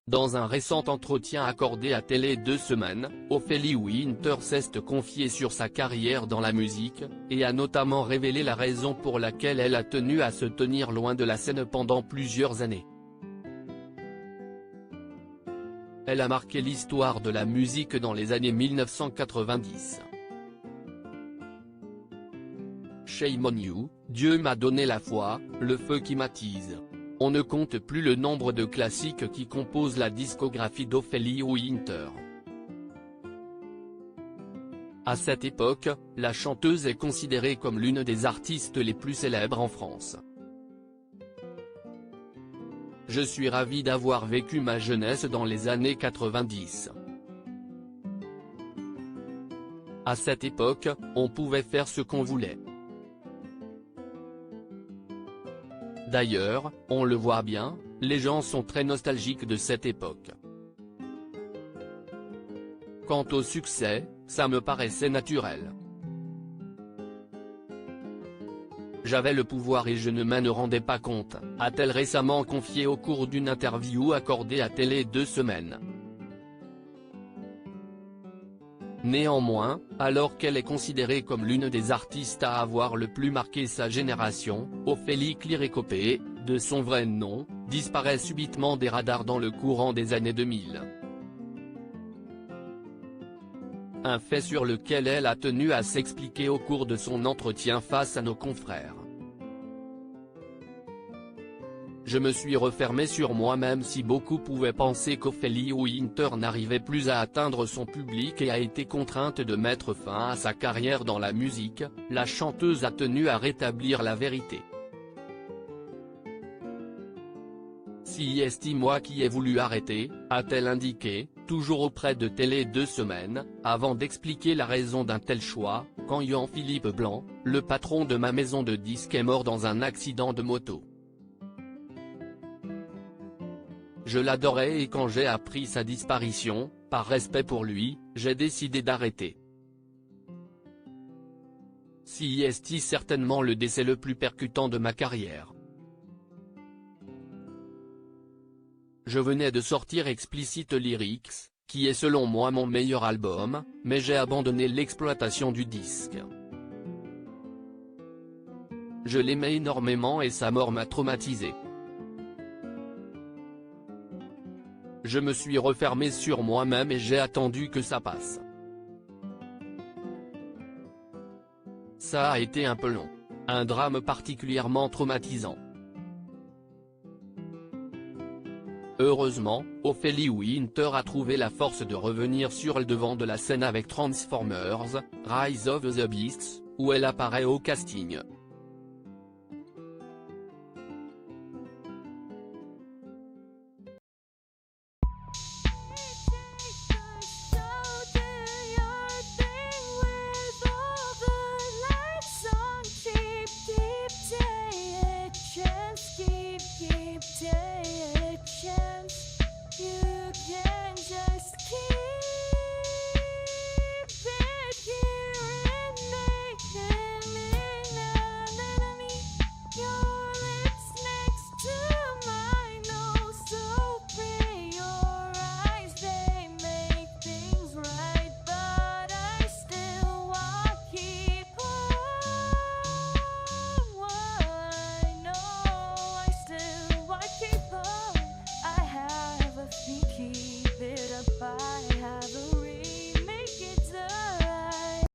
Dans un récent entretien accordé à Télé 2 Semaines, Ophélie Winter s'est confiée sur sa carrière dans la musique, et a notamment révélé la raison pour laquelle elle a tenu à se tenir loin de la scène pendant plusieurs années. Elle a marqué l'histoire de la musique dans les années 1990. Shame on you, Dieu m'a donné la foi, le feu qui m'attise. On ne compte plus le nombre de classiques qui composent la discographie d'Ophélie Winter. À cette époque, la chanteuse est considérée comme l'une des artistes les plus célèbres en France. Je suis ravie d'avoir vécu ma jeunesse dans les années 90. À cette époque, on pouvait faire ce qu'on voulait. D'ailleurs, on le voit bien, les gens sont très nostalgiques de cette époque. Quant au succès, ça me paraissait naturel. J'avais le pouvoir et je ne m'en rendais pas compte, a-t-elle récemment confié au cours d'une interview accordée à Télé 2 Semaines. Néanmoins, alors qu'elle est considérée comme l'une des artistes à avoir le plus marqué sa génération, Ophélie Cliret-Copé, de son vrai nom, disparaît subitement des radars dans le courant des années 2000. Un fait sur lequel elle a tenu à s'expliquer au cours de son entretien face à nos confrères. Je me suis refermé sur moi-même. Si beaucoup pouvaient penser qu'Ophélie Winter n'arrivait plus à atteindre son public et a été contrainte de mettre fin à sa carrière dans la musique, la chanteuse a tenu à rétablir la vérité. Si est moi qui ai voulu arrêter, a-t-elle indiqué, toujours auprès de Télé 2 Semaines, avant d'expliquer la raison d'un tel choix, quand Jean-Philippe Blanc, le patron de ma maison de disques est mort dans un accident de moto. Je l'adorais et quand j'ai appris sa disparition, par respect pour lui, j'ai décidé d'arrêter. Si est certainement le décès le plus percutant de ma carrière. Je venais de sortir Explicit Lyrics, qui est selon moi mon meilleur album, mais j'ai abandonné l'exploitation du disque. Je l'aimais énormément et sa mort m'a traumatisé. Je me suis refermé sur moi-même et j'ai attendu que ça passe. Ça a été un peu long. Un drame particulièrement traumatisant. Heureusement, Ophélie Winter a trouvé la force de revenir sur le devant de la scène avec Transformers, Rise of the Beasts, où elle apparaît au casting.